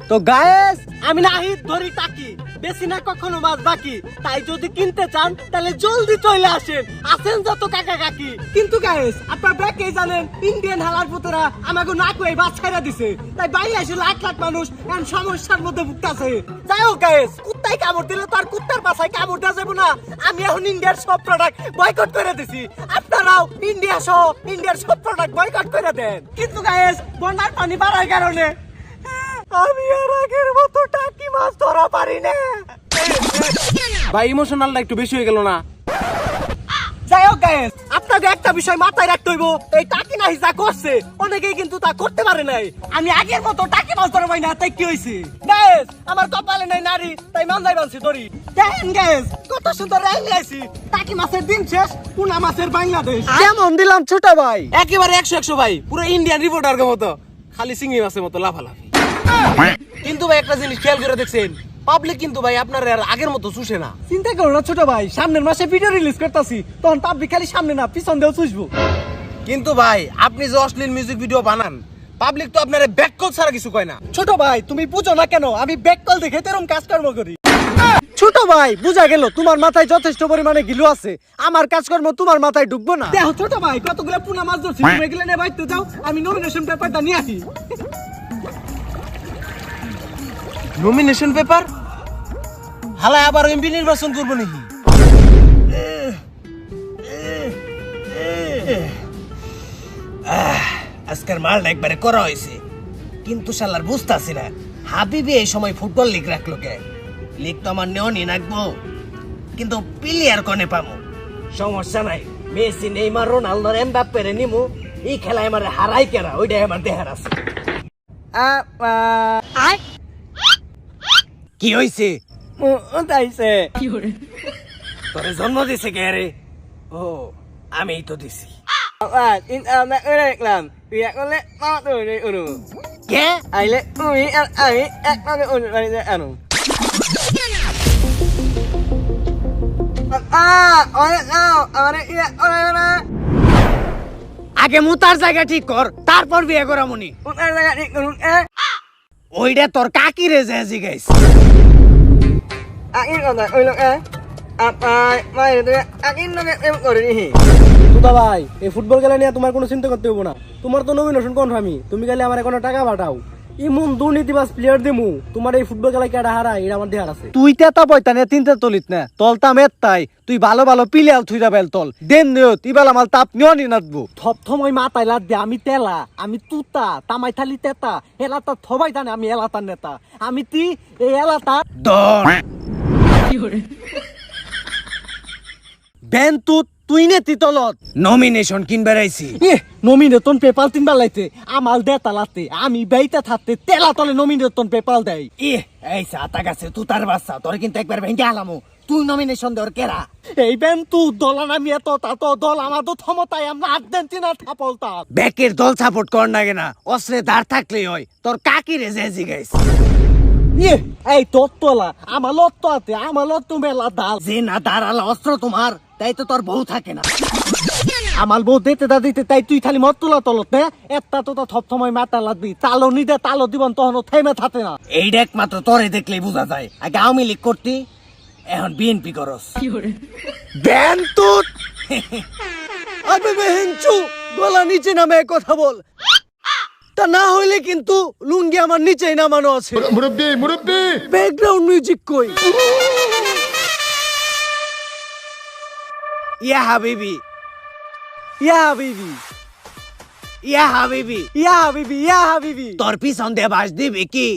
তো গায়েস আমি নাহি ধরি টাকি বেশি না কখনো মাছ বাকি তাই যদি কিনতে চান তাহলে জলদি চলে আসেন আসেন যত কাকা কাকি কিন্তু গায়েস আপনার ব্যাকে জানেন ইন্ডিয়ান হালার পুতরা আমাকে না কই বাস ছাইরা দিছে তাই বাইরে এসে লাখ লাখ মানুষ এমন সমস্যার মধ্যে ভুগতাছে যাই হোক গায়েস কুত্তাই কামড় দিলে তো আর কুত্তার বাসায় কামড় দেওয়া যাবে না আমি এখন ইন্ডিয়ার সব প্রোডাক্ট বয়কট করে দিছি আপনারাও ইন্ডিয়া সহ ইন্ডিয়ার সব প্রোডাক্ট বয়কট করে দেন কিন্তু গায়েস বন্যার পানি বাড়ার কারণে আমি আর আগের মতো টাকি মাছ ধরা পারি না ভাই ইমোশনালটা একটু বেশি হয়ে গেল না? যাই হোক গায়েস আপনাকে একটা বিষয় মাথায় রাখতে হইব এই টাকি নাহি যা করছে অনেকেই কিন্তু তা করতে পারে নাই আমি আগের মতো টাকি মাছ ধরা পাই না তাই কি হয়েছে গায়েস আমার কপালে নাই নারী তাই মানজাই বানছি ধরি দেখেন গায়েস কত সুন্দর রাইলে আইছি টাকি মাছের দিন শেষ পুনা মাছের বাংলাদেশ কেমন দিলাম ছোট ভাই একেবারে 100 ভাই, পুরো ইন্ডিয়ান রিপোর্টার মতো, খালি চিংড়ি মাছের মতো লাফালাফি। কিন্তু ভাই একটা জিনিস খেয়াল করে দেখছেন, পাবলিক কিন্তু ভাই আপনার আর আগের মতো চুষে না। চিন্তা করো না ছোট ভাই, সামনের মাসে ভিডিও রিলিজ করতেছি তখন পাবলিক খালি সামনে না পিছন দিয়েও চুষবো। কিন্তু ভাই আপনি যে অশ্লীল মিউজিক ভিডিও বানান, পাবলিক তো আপনার ব্যাককল ছাড়া কিছু কয় না। ছোট ভাই তুমি বুঝো না কেন আমি ব্যাককল দেখে তেরম কাজকর্ম করি। ছোট ভাই বুঝা গেল তোমার মাথায় যথেষ্ট পরিমাণে গিলু আছে, আমার কাজকর্ম তোমার মাথায় ঢুকবো না। দেখো ছোট ভাই কতগুলো পুনা মাছ ধরছি, তুমি এগুলো নিয়ে বাইতে যাও, আমি নমিনেশন পেপারটা নিয়ে আসি। নমিনেশন পেপার হালা আবার এমপি নির্বাচন করবো নাকি? আজকের মালটা একবারে করা হয়েছে, কিন্তু শালার বুঝতেছি না হাবিবি এই সময় ফুটবল লিগ রাখলো কে? লিগ তো আমার নেওনি রাখবো, কিন্তু প্লেয়ার কনে পামো? সমস্যা নাই, মেসি নেইমার রোনালদো এমবাপ্পে রে নিমু, এই খেলায় আমার হারাই কেরা ওইটাই আমার দেহার আছে। কি হইছে? তাইছে তোরে জন্ম দিছে কে রে? ও আমিই তো দিছি। দেখলাম কে? আইলে তুমি আর আমি একভাবে আনো আগে মুতার জায়গা ঠিক কর, তারপর বিয়ে করা মনি। ওইটা তোর কাকি রে যে জিগাইছ। দুদা ভাই এই ফুটবল খেলা নিয়ে তোমার কোনো চিন্তা করতে হবো না, তোমার তো নমিনেশন কনফার্মই, তুমি গেলে আমার কোনো টাকা পাঠাও, ইমন দুর্নীতিবাজ প্লেয়ার দিমু, তোমার এই ফুটবল খেলায় কেডা হারা এটা আমার দেহার আছে। তুই তেতা পয়তা নে তিনটা তলিত না তলতাম এত্তাই, তুই ভালো ভালো প্লেয়ার থুইরা বেল তল দেন নিও ইবালা মাল তাপ নিও নি নাতবো থপথমই মাথায় লাদ দে, আমি তেলা আমি তুতা তামাই থালি তেতা এলাতা থবাই জানে আমি এলাতার নেতা, আমি তি এই এলাতা দর বেন তুই নে তিতলত নমিনেশন কিনবার আইছি। নমিনেশন পেপাল তিনবার লাইতে আমাল দে তালাতে আমি বেইতে থাকতে তেলা তলে নমিনেশন পেপাল দেয়। এই সাতা গাছে তুতার বাচ্চা, তোর কিন্তু একবার ভেঙে আলামু, তুই নমিনেশন দেওয়ার কেরা? এই বেন তু দলা নামি এত তা তো দল আমার তো ক্ষমতায় আমরা আর্জেন্টিনা থাপলতা ব্যাকের দল সাপোর্ট কর না কেনা, অস্ত্রে দাঁড় থাকলেই হয়। তোর কাকি রে যে জিগাইছ। এই তোর তোলা আমার লত তো আছে, আমার লত তো মেলা দাল যে না দাঁড়ালা অস্ত্র তোমার, তাই তো তোর বউ থাকে না। আমার বউ দিতে দা দিতে তাই তুই খালি মত তোলা তলত না একটা তো থপথময় মাথা লাগবি, তালো নিদে তালো দিবন তখন থেমে থাকে না। এইটা একমাত্র তোরে দেখলেই বোঝা যায়, আগে আওয়ামী লীগ করতি, এখন বিএনপি করস। বেন তুত আবে বেহেনচু গলা নিচে নামে কথা বল, তা না হইলে কিন্তু লুঙ্গি আমার নিচেই নামানো আছে। মুরব্বি মুরব্বি ব্যাকগ্রাউন্ড মিউজিক কই? ইয়া হাবিবি ইয়া হাবিবি ইয়া হাবিবি ইয়া হাবিবি ইয়া হাবিবি তোর পিছন দিয়ে বাস দিবি কি?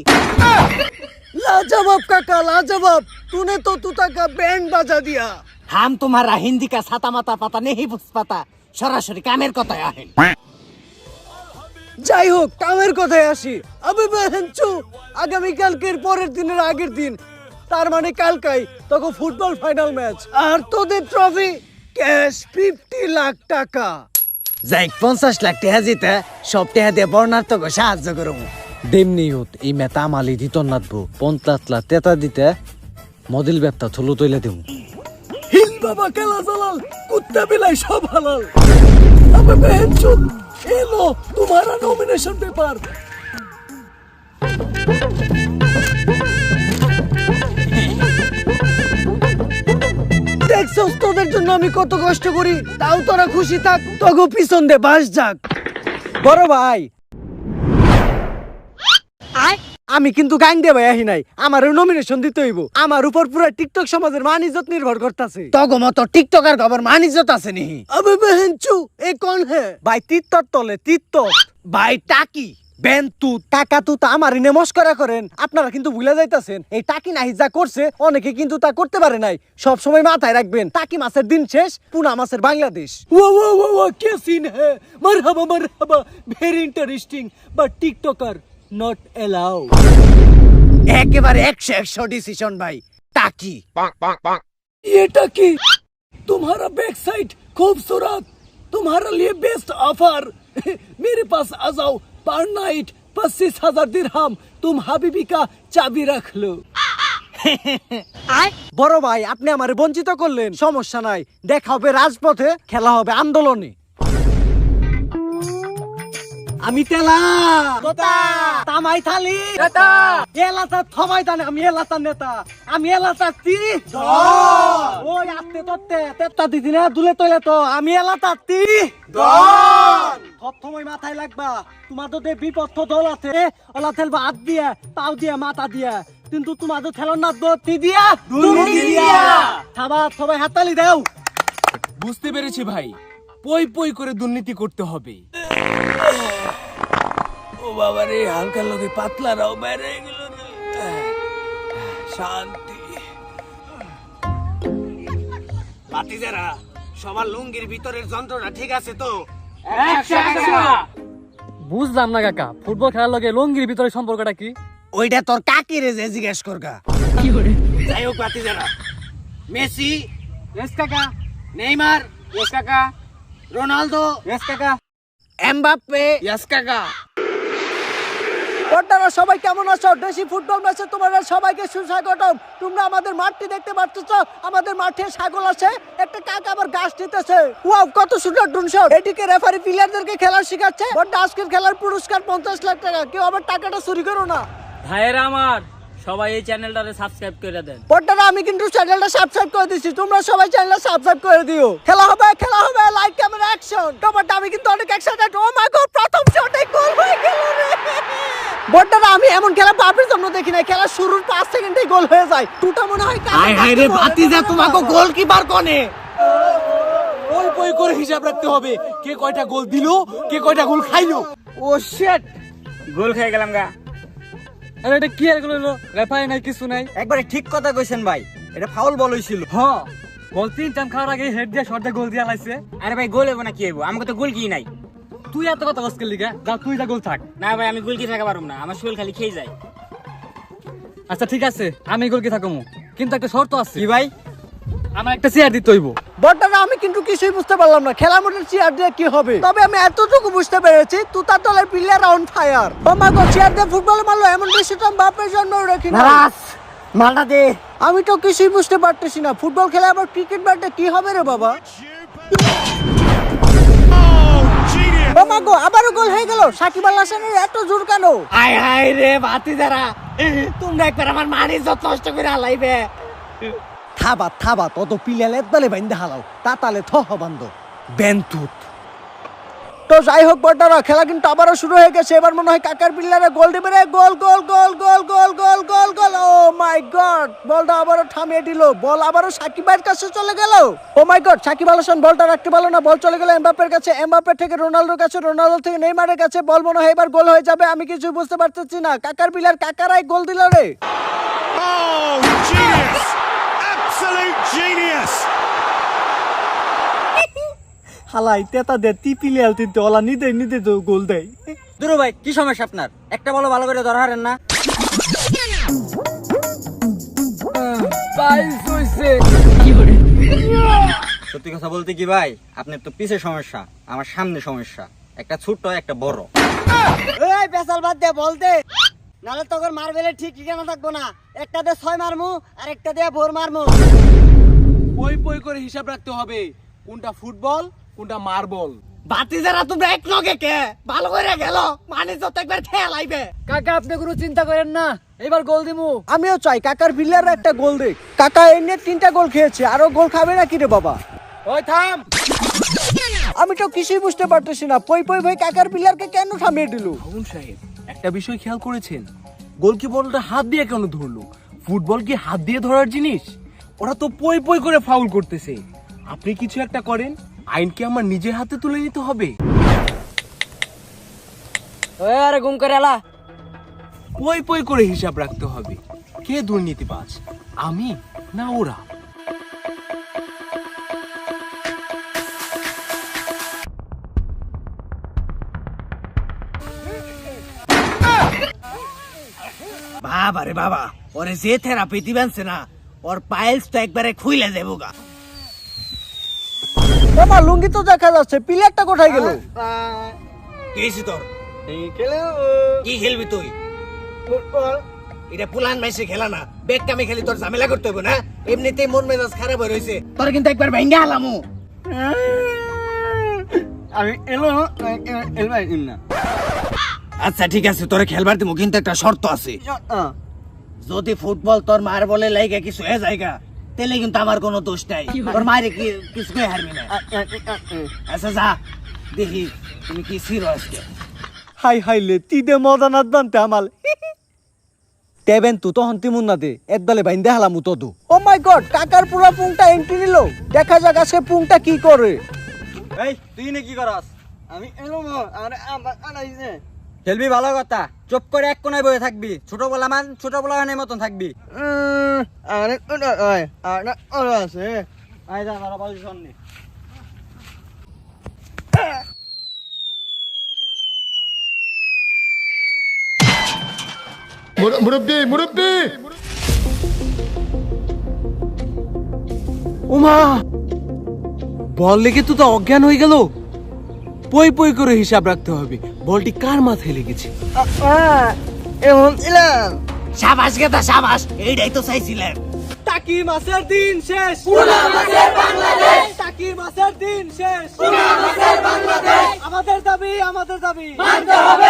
लाजवाब काका लाजवाब, तूने तो तूता का बैंड बजा दिया। हम तुम्हारा हिंदी का साता माता पता नहीं बुझ पाता, সরাসরি কামের কথায় আহেন। যাই হোক কামের কথায় আসি, আবে বেহেনচু আগামী কালকের পরের দিনের আগের দিন, তার মানে কালকাই তখন ফুটবল ফাইনাল ম্যাচ, আর তোদের ট্রফি ক্যাশ 50 লাখ টাকা। যাই 50 লাখ টাকা জিতে সব টাকা দিয়ে বর্ণার্থকে সাহায্য করবো। দেমনি হত এই মেতা আমালি দিত নাতবো 50 লাখ তেতা দিতে মদিল ব্যবতা থলো তৈলে দেবো। হিল বাবা খেলা চালাল, কুত্তা বিলাই সব হালাল। আবে বেহেনচু এলো তোমারা নমিনেশন পেপার। জন্য আমি কত কষ্ট করি, তাও তোরা খুশি থাক, তগো পিছন দে বাস যাক। বড় ভাই আমি কিন্তু গান দিয়ে ভাই আহি নাই, আমারও নমিনেশন দিতে হইব। আমার উপর পুরো টিকটক সমাজের মান ইজ্জত নির্ভর করতেছে। তগো মতো টিকটকার খবর মান ইজ্জত আছে নি? আবে বেহেনচু এ কোন হে ভাই? তিত্তর তলে তিত্তর ভাই টাকি বেন্তু টাকা তু তা আমার ইনে মস্করা করেন। আপনারা কিন্তু ভুলে যাইতাছেন এই টাকি নাহি যা করছে অনেকে কিন্তু তা করতে পারে নাই। সব সময় মাথায় রাখবেন টাকি মাছের দিন শেষ, পুনা মাছের বাংলাদেশ। ওয়া ওয়া ওয়া ওয়া কে সিন হে, মারহাবা very interesting but TikToker not allow. একেবারে 100 ডিসিশন ভাই টাকি। ये टाकी तुम्हारा बैक साइड खूबसूरत, तुम्हारे लिए बेस्ट ऑफर। मेरे पास आ जाओ, पर नाइट 25,000 दिरहम, तुम हबीबी का चाबी रख लो। বড় ভাই আপনি আমারে বঞ্চিত করলেন, সমস্যা নাই, দেখা হবে রাজপথে, খেলা হবে আন্দোলনে। আমি তেলা তোতা তামাই থালি নেতা এলাতা থমাই তানে, আমি এলাতার নেতা, আমি এলাতার তি ওই আত্তে তত্তে তেত্তা দিদি না দুলে তলে তো আমি এলাতার তি সব সময় মাথায় লাগবা। তোমাদের যে বিপদ দল আছে ওলা খেলবা হাত দিয়ে পাও দিয়ে মাথা দিয়ে, কিন্তু তোমাদের খেলার না তি দিয়া দুর্নীতি দিয়া। খাবার সবাই হাততালি দাও। বুঝতে পেরেছি ভাই, পই পই করে দুর্নীতি করতে হবে। ও বাবা রে, হালকা লোকে পাতলা রাও বেড়ে গেল রে। শান্তি। বাতিজারা সবার লুঙ্গির ভিতরের যন্ত্রটা ঠিক আছে তো? বুঝলাম না কাকা, ফুটবল খেলার লগে লঙ্গির ভিতরে সম্পর্কটা কি? ওইটা তোর কাকি রে যে জিজ্ঞেস করগা। যাই হোক বাতিজারা, মেসি ইয়েস কাকা। নেইমার ইয়েস কাকা। রোনালদো ইয়েস কাকা। এমবাপ্পে ইয়াস কাকা। আপনারা সবাই কেমন আছো? দেশি ফুটবল ম্যাচে তোমাদের সবাইকে সুস্বাগতম। তোমরা আমাদের মাঠটি দেখতে পাচ্ছ, আমাদের মাঠে ছাগল আছে, একটা কাক আবার ঘাস দিতেছে। ওয়াও কত সুন্দর ড্রোন শট। এদিকে রেফারি প্লেয়ারদেরকে খেলা শেখাচ্ছে। বড় আজকের খেলার পুরস্কার 50 লাখ টাকা। কেউ আবার টাকাটা চুরি করো না। ভাইয়েরা আমার, সবাই এই চ্যানেলটারে সাবস্ক্রাইব করে দেন। বড়রা আমি কিন্তু চ্যানেলটা সাবস্ক্রাইব করে দিছি, তোমরা সবাই চ্যানেলটা সাবস্ক্রাইব করে দিও। খেলা হবে লাইক ক্যামেরা অ্যাকশন। তোমারটা আমি কিন্তু অনেক এক্সাইটেড। ও মাই গড, প্রথম শটে গোল হয়ে গেল রে। বড়রা আমি এমন খেলা বাপের জন্য দেখি না, খেলা শুরুর 5 সেকেন্ডেই গোল হয়ে যায়। টুটা মনে হয় হাই হাই রে বাতিজা, তোমাকে গোলকিপার কোনে? পই পই করে হিসাব রাখতে হবে, কে কয়টা গোল দিলো, কে কয়টা গোল খাইলো। ও শিট, গোল খেয়ে গেলাম গা। আরে এটা কি আর গোল হলো? রেফারি নাই, কিছু নাই। একবারে ঠিক কথা কইছেন ভাই, এটা ফাউল বল হইছিল। হ্যাঁ, গোল 3 টাইম খাওয়ার আগে হেড দিয়ে শট দিয়ে গোল দিয়া লাইছে। আরে ভাই গোল হইব না কি হইব? আমাকে তো গোল কি নাই। তুই এত কথা বসকে লিগা, যা তুই যা গোল থাক। না ভাই আমি গোল কি থাকা পারুম না, আমার শরীর খালি খেয়ে যায়। আচ্ছা ঠিক আছে, আমি গোল কি থাকমু, কিন্তু একটা শর্ত আছে। কি ভাই? আমার একটা চেয়ার দিতে হইব। বড়রা আমি কিন্তু কিছুই বুঝতে পারলাম না, খেলার মধ্যে চেয়ার দিয়ে কি হবে। তবে আমি এতটুকু বুঝতে পেরেছি, তুতার দলের player on fire. Oh my god, chair দিয়ে ফুটবল মারলো, এমন ডিসিশন বাপের জন্য রাখি না। মালটা দে। আমি তো কিছুই বুঝতে পারতেছি না, ফুটবল খেলা আবার ক্রিকেট ব্যাটে কি হবে রে বাবা। ও মাই গড, আবারও গোল হয়ে গেল। সাকিব আল হাসানের এত জোর কেন? হাই হাই রে বাতিজারা, তোমরা একবার আমার মানি যত নষ্ট করে হালাইবে। থাবা তত পিলালে দলে বাইন্দা হালাও, তা তালে থহ বান্ধ বেন্তুত। তো যাই হোক বড়রা, খেলা কিন্তু আবারও শুরু হয়ে গেছে। এবার মনে হয় কাকার পিলারে গোল দেবে রে। গোল গোল গোল গোল গোল গোল গোল গোল। ও মাই গড, বলটা আবারও থামিয়ে দিল। বল আবারও সাকিবের কাছে চলে গেল। ও মাই গড, সাকিব আল হাসান বলটা রাখতে পারলো না, বল চলে গেল এমবাপ্পের কাছে। এমবাপ্পে থেকে রোনালদোর কাছে, রোনালদো থেকে নেইমারের কাছে। বল মনে হয় এবার গোল হয়ে যাবে, আমি কিছু বুঝতে পারতেছি না। কাকার পিলার কাকারাই গোল দিল রে। Oh, genius! Absolute genius! হালাই তেতা দে টিপিলে আলতিতে ওলা নিদে তো গোল দেয়। দুরু ভাই কি সমস্যা আপনার? একটা বলো ভালো করে ধরা হারেন না। সত্যি কথা বলতে কি ভাই, আপনার তো পিছে সমস্যা, আমার সামনে সমস্যা। একটা ছোট একটা বড়। এই পেছাল বাদ দে, বল দে, নালে তোর মারবেলে ঠিক ঠিকানা থাকবো না। একটা দিয়ে 6 মারমু আর একটা দিয়ে 4 মারমু। পই পই করে হিসাব রাখতে হবে, কোনটা ফুটবল কোনটা মার্বল। বাতিজারা তোমরা এক লগে কে ভালো করে গেল, মানি যত একবার খেলাইবে। কাকা আপনি কোনো চিন্তা করেন না, এবার গোল দিমু। আমিও চাই কাকার পিলার একটা গোল দেখ। কাকা এই নিয়ে 3টা গোল খেয়েছে, আরো গোল খাবে নাকি রে বাবা? ওই থাম। আমি তো কিছুই বুঝতে পারতেছি না, পই পই ভাই কাকার প্লেয়ারকে কেন থামিয়ে দিল? মামুন সাহেব, একটা বিষয় খেয়াল করেছেন? গোলকিপারটা হাত দিয়ে কেন ধরলো? ফুটবল কি হাত দিয়ে ধরার জিনিস? ওরা তো পই পই করে ফাউল করতেছে। আপনি কিছু একটা করেন, আইনকে আমার নিজের হাতে তুলে নিতে হবে। আরে ঘুম করে এলা। পই পই করে হিসাব রাখতে হবে। কে দুর্নীতিবাজ, আমি না ওরা? বাবা রে বাবা, ওরে যে থেরাপি দিবেনছে না, ওর পাইলস তো একবারে খুইলে দেবো গা। বাবা লুঙ্গি তো দেখা যাচ্ছে, প্লেয়ারটা কোথায় গেল? কি হয়েছে তোর? কি খেলবি তুই? এটা পুলান মাইসে খেলা না, বেগ কামে খেলি তোর ঝামেলা করতে হবে না। এমনিতেই মন মেজাজ খারাপ হয়ে রয়েছে, তোর কিন্তু একবার ভেঙ্গে হালামু। আমি এলো না। আচ্ছা ঠিক আছে, তোরে খেলবার দিমু, কিন্তু একটা শর্ত আছে। যদি ফুটবল তোর মার বলে লাইগা কিছু হয়ে যায়গা, তাহলে কিন্তু আমার কোনো দোষ নাই, তোর মারে কি কিছু হারবি না। আচ্ছা যা, দেখি তুমি কি ছিড়ো আজকে। হাই হাইলে তিদে মজা নাত বানতে আমাল তেবেন তু তখন তিমুন না দে একদলে বাইন্দে হালামু তদু। ও মাই গড, কাকার পুরা পুংটা এন্ট্রি নিল। দেখা যাক আজকে পুংটা কি করে। এই তুই না কি করাস? আমি এলো খেলবি ভালো কথা, চুপ করে এক কোনায় বসে থাকবি। ছোট বলা মানের মতন থাকবি। আয় যা তারা পজিশন নে। মুরব্বি ওমা, বল লেগে তো অজ্ঞান হয়ে গেল। পই পই করে হিসাব রাখতে হবে, বলটি কার মাথায় লেগেছে। সাবাস গেদা সাবাস, এইটাই তো চাইছিলাম। টাকি মাসের দিন শেষ, পুরা মাসের বাংলাদেশ। টাকি মাসের দিন শেষ, পুরা মাসের বাংলাদেশ। আমাদের দাবি মানতে হবে।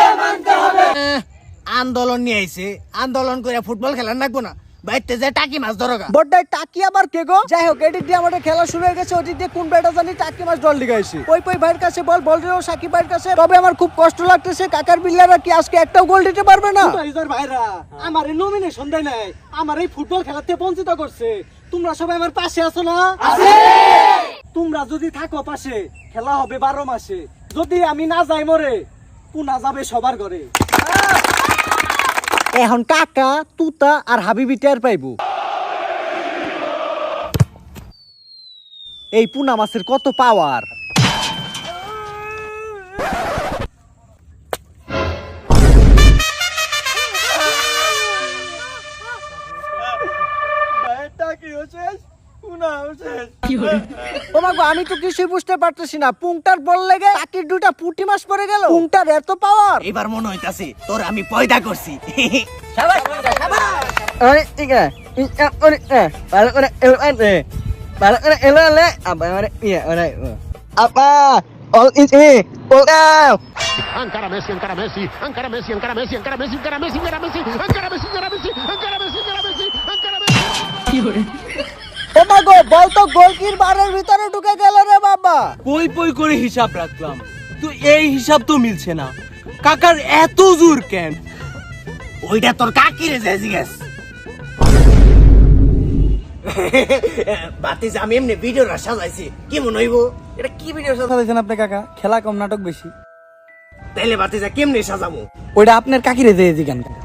আন্দোলন নিয়ে আইছে, আন্দোলন করে ফুটবল খেলার লাগবো না, বাইতে যে টাকি মাছ ধরোগা। বড়টাই টাকি আবার কে গো? যাই হোক, এদিক দিয়ে আমাদের খেলা শুরু হয়ে গেছে। ওদিক দিয়ে কোন ব্যাটা জানি টাকি মাছ দল লিগাইছে। পই পই ভাইয়ের কাছে বল রেও সাকিব ভাইয়ের কাছে। তবে আমার খুব কষ্ট লাগতেছে, কাকার বিল্লারা কি আজকে একটাও গোল দিতে পারবে না? ভাইরা আমার এই নমিনেশন দেয় নাই, আমার এই ফুটবল খেলাতে বঞ্চিত করছে। তোমরা সবাই আমার পাশে আছো না? তোমরা যদি থাকো পাশে, খেলা হবে 12 মাসে। যদি আমি না যাই মরে, পুনা যাবে সবার ঘরে। এখন কাকা তুতা আর হাবিবি টের পাইবো এই পুনা মাছের কত পাওয়ার। আমি তো কিছুই বুঝতে পারতেছি না, পুংটার বল লেগে টাকির দুটা পুঁটি মাছ পড়ে গেল। পুংটার এত পাওয়ার। এবার মনে হইতাছে তোর আমি পয়দা করছি। Encara Messi, encara Messi, encara Messi, encara Messi, encara Messi, encara Messi, encara Messi, encara Messi, encara Messi, encara Messi, encara Messi, encara Messi. ও মা গো, বল তো গোলকির বারের ভিতরে ঢুকে গেল রে বাবা। পই পই করে হিসাব রাখলাম, তো এই হিসাব তো মিলছে না। কাকার এত জোর কেন? ওইটা তোর কাকি রে যাই জিজ্ঞেস। বাতিস আমি এমনি ভিডিওটা সাজাইছি, কি মনে হইব? এটা কি ভিডিও সাজাইছেন আপনি কাকা? খেলা কম নাটক বেশি। তাইলে বাতিসা কেমনে সাজামু? ওইটা আপনার কাকিরে দিয়ে দিগান কাকা।